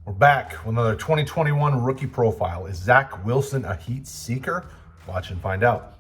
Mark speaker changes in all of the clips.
Speaker 1: We're back with another 2021 rookie profile. Is Zach Wilson a heat seeker? Watch and find out.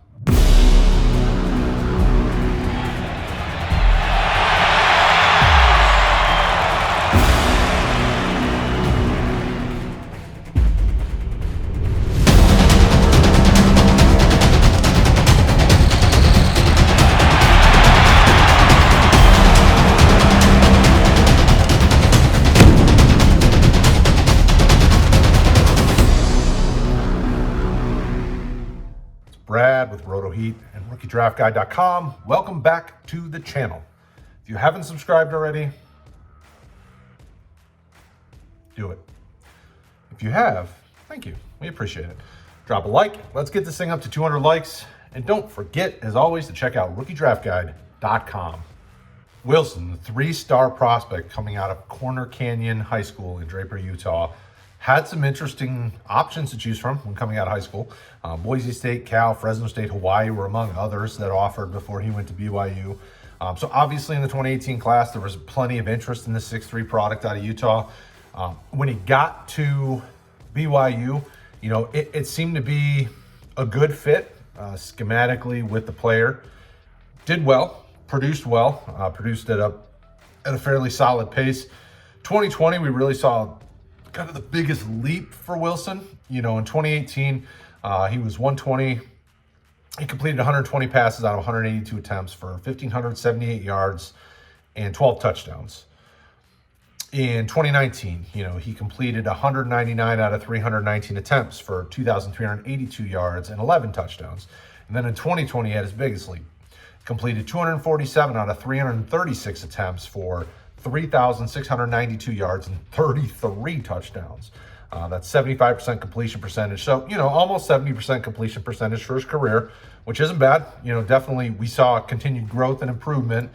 Speaker 1: Brad with RotoHeat and RookieDraftGuide.com. Welcome back to the channel. If you haven't subscribed already, do it. If you have, thank you. We appreciate it. Drop a like. Let's get this thing up to 200 likes. And don't forget, as always, to check out RookieDraftGuide.com. Wilson, the three-star prospect coming out of Corner Canyon High School in Draper, Utah, had some interesting options to choose from when coming out of high school. Boise State, Cal, Fresno State, Hawaii were among others that offered before he went to BYU. So obviously in the 2018 class, there was plenty of interest in the 6'3 product out of Utah. When he got to BYU, you know, it seemed to be a good fit schematically with the player. Did well, produced at a fairly solid pace. 2020, we really saw kind of the biggest leap for Wilson. You know, in 2018, he was 120. He completed 120 passes out of 182 attempts for 1,578 yards and 12 touchdowns. In 2019, you know, he completed 199 out of 319 attempts for 2,382 yards and 11 touchdowns. And then in 2020, he had his biggest leap. Completed 247 out of 336 attempts for 3,692 yards and 33 touchdowns. That's 75% completion percentage. So, you know, almost 70% completion percentage for his career, which isn't bad. You know, definitely we saw continued growth and improvement.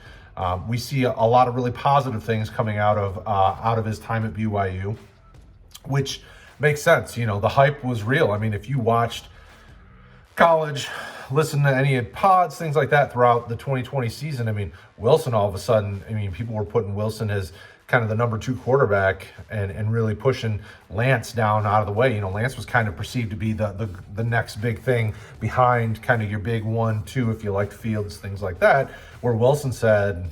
Speaker 1: We see a lot of really positive things coming out of his time at BYU, which makes sense. You know, the hype was real. I mean, if you watched college, listen to any pods, things like that throughout the 2020 season. I mean, Wilson, all of a sudden, I mean, people were putting Wilson as kind of the number 2 quarterback and really pushing Lance down out of the way. You know, Lance was kind of perceived to be the next big thing behind kind of your big 1, 2, if you liked Fields, things like that, where Wilson said,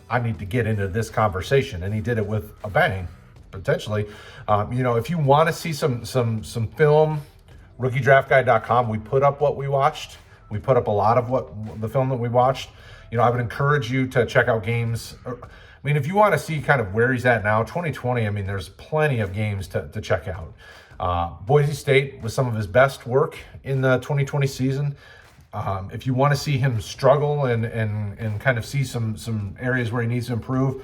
Speaker 1: I need to get into this conversation. And he did it with a bang, potentially. You know, if you want to see some film, RookieDraftGuide.com, we put up what we watched. We put up a lot of the film that we watched. You know, I would encourage you to check out games. I mean, if you want to see kind of where he's at now, 2020, I mean, there's plenty of games to check out. Boise State was some of his best work in the 2020 season. If you want to see him struggle and kind of see some areas where he needs to improve,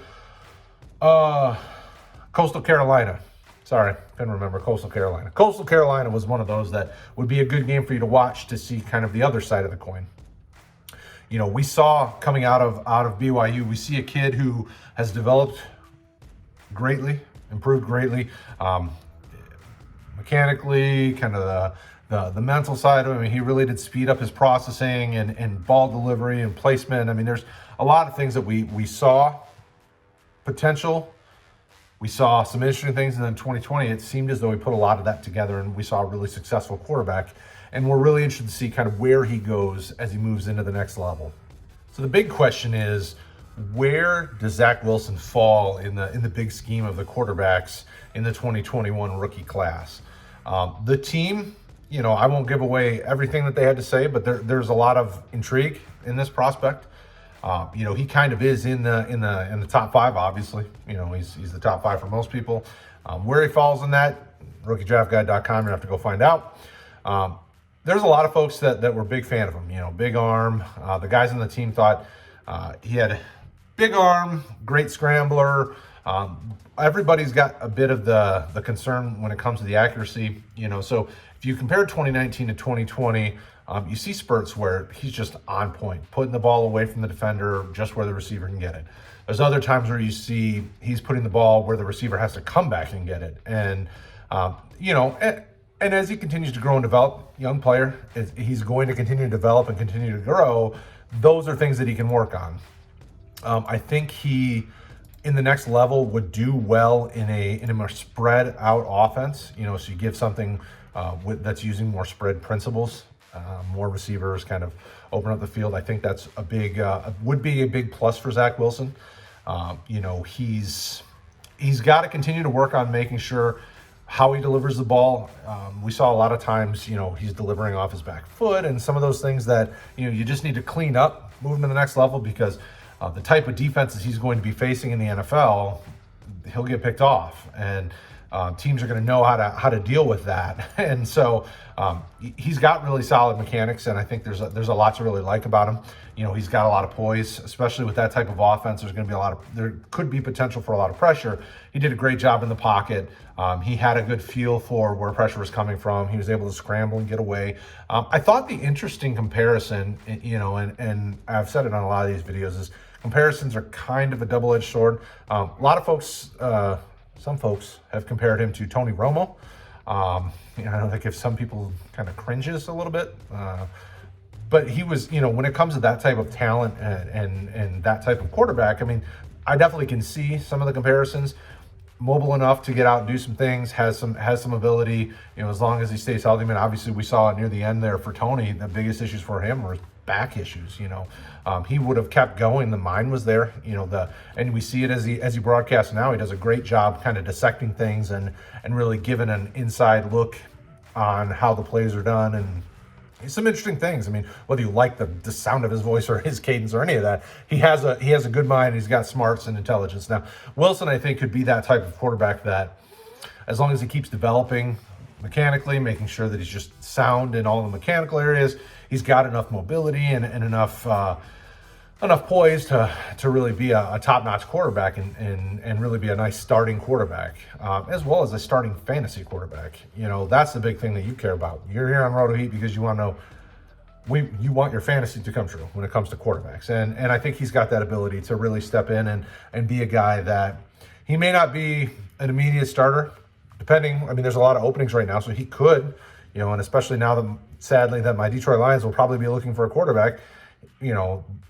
Speaker 1: Coastal Carolina. Sorry, couldn't remember Coastal Carolina. Coastal Carolina was one of those that would be a good game for you to watch to see kind of the other side of the coin. You know, we saw coming out of BYU, we see a kid who has developed greatly, improved greatly, mechanically, kind of the mental side of it. I mean, he really did speed up his processing and ball delivery and placement. I mean, there's a lot of things that we saw potential. We saw some interesting things, and then 2020, it seemed as though we put a lot of that together, and we saw a really successful quarterback. And we're really interested to see kind of where he goes as he moves into the next level. So the big question is, where does Zach Wilson fall in the big scheme of the quarterbacks in the 2021 rookie class? The team, you know, I won't give away everything that they had to say, but there's a lot of intrigue in this prospect. You know, he kind of is in the top 5, obviously. You know, he's the top 5 for most people. Where he falls in that, RookieDraftGuide.com, you have to go find out. There's a lot of folks that were big fan of him. You know, big arm. The guys on the team thought he had big arm, great scrambler. Everybody's got a bit of the concern when it comes to the accuracy. You know, so if you compare 2019 to 2020. You see spurts where he's just on point, putting the ball away from the defender just where the receiver can get it. There's other times where you see he's putting the ball where the receiver has to come back and get it. And, you know, and as he continues to grow and develop, young player, he's going to continue to develop and continue to grow. Those are things that he can work on. I think he in the next level would do well in a more spread out offense. So you give something that's using more spread principles, more receivers, kind of open up the field. I think that's a big would be a big plus for Zach Wilson. He's got to continue to work on making sure how he delivers the ball. We saw a lot of times, he's delivering off his back foot and some of those things that, you just need to clean up, move him to the next level, because the type of defenses he's going to be facing in the NFL, he'll get picked off, and teams are going to know how to deal with that. And so he's got really solid mechanics, and I think there's a lot to really like about him. He's got a lot of poise, especially with that type of offense. There could be potential for a lot of pressure. He did a great job in the pocket. He had a good feel for where pressure was coming from. He was able to scramble and get away. I thought the interesting comparison, and I've said it on a lot of these videos, is comparisons are kind of a double-edged sword. A lot of folks, some folks have compared him to Tony Romo. I don't think if some people kind of cringes a little bit. But he was, when it comes to that type of talent and that type of quarterback, I definitely can see some of the comparisons. Mobile enough to get out and do some things, has some ability, as long as he stays healthy. Obviously we saw it near the end there for Tony. The biggest issues for him were back issues. He would have kept going. The mind was there, and we see it as he broadcasts now. He does a great job kind of dissecting things and really giving an inside look on how the plays are done, and some interesting things. Whether you like the sound of his voice or his cadence or any of that, he has a good mind. He's got smarts and intelligence. Now, Wilson, I think, could be that type of quarterback that, as long as he keeps developing mechanically, making sure that he's just sound in all the mechanical areas, he's got enough mobility and enough poise to really be a top-notch quarterback and really be a nice starting quarterback, as well as a starting fantasy quarterback. That's the big thing that you care about. You're here on Roto Heat because you want to know, you want your fantasy to come true when it comes to quarterbacks. And I think he's got that ability to really step in and be a guy that, he may not be an immediate starter, depending. There's a lot of openings right now, so he could, and especially now that, sadly, that my Detroit Lions will probably be looking for a quarterback.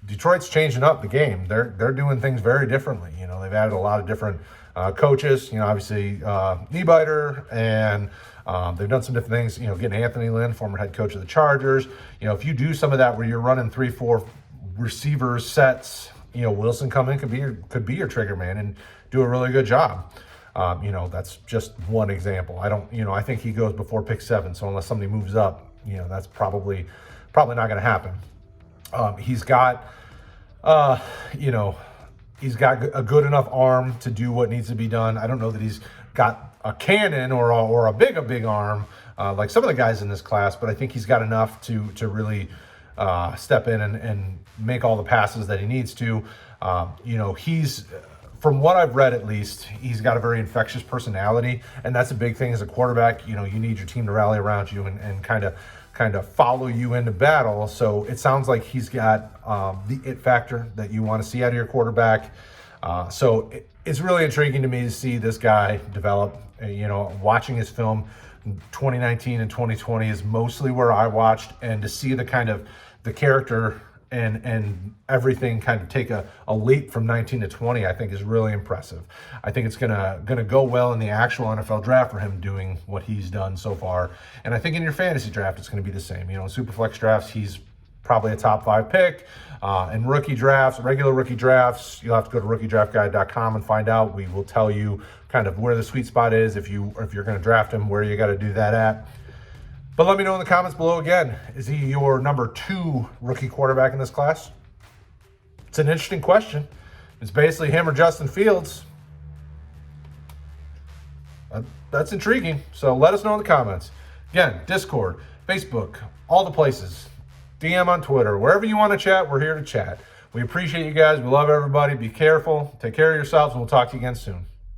Speaker 1: Detroit's changing up the game. They're doing things very differently. They've added a lot of different coaches. Obviously Kneebiter, and they've done some different things. Getting Anthony Lynn, former head coach of the Chargers. If you do some of that where you're running 3-4 receivers sets, Wilson could be your trigger man and do a really good job. That's just one example. I think he goes before pick 7. So unless somebody moves up, that's probably not going to happen. He's got a good enough arm to do what needs to be done. I don't know that he's got a cannon or a big arm like some of the guys in this class, but I think he's got enough to really step in and make all the passes that he needs to. He's, from what I've read at least, he's got a very infectious personality, and that's a big thing as a quarterback. You need your team to rally around you and kind of follow you into battle. So it sounds like he's got the it factor that you want to see out of your quarterback. So it's really intriguing to me to see this guy develop. Watching his film 2019 and 2020 is mostly where I watched, and to see the character and everything kind of take a leap from 19 to 20, I think is really impressive. I think it's gonna go well in the actual NFL draft for him doing what he's done so far. And I think in your fantasy draft, it's gonna be the same. In Superflex drafts, he's probably a top 5 pick. In rookie drafts, regular rookie drafts, you'll have to go to rookiedraftguide.com and find out. We will tell you kind of where the sweet spot is if you're gonna draft him, where you gotta do that at. But let me know in the comments below again, is he your number 2 rookie quarterback in this class? It's an interesting question. It's basically him or Justin Fields. That's intriguing. So let us know in the comments. Again, Discord, Facebook, all the places. DM on Twitter, wherever you want to chat, we're here to chat. We appreciate you guys. We love everybody. Be careful. Take care of yourselves, and we'll talk to you again soon.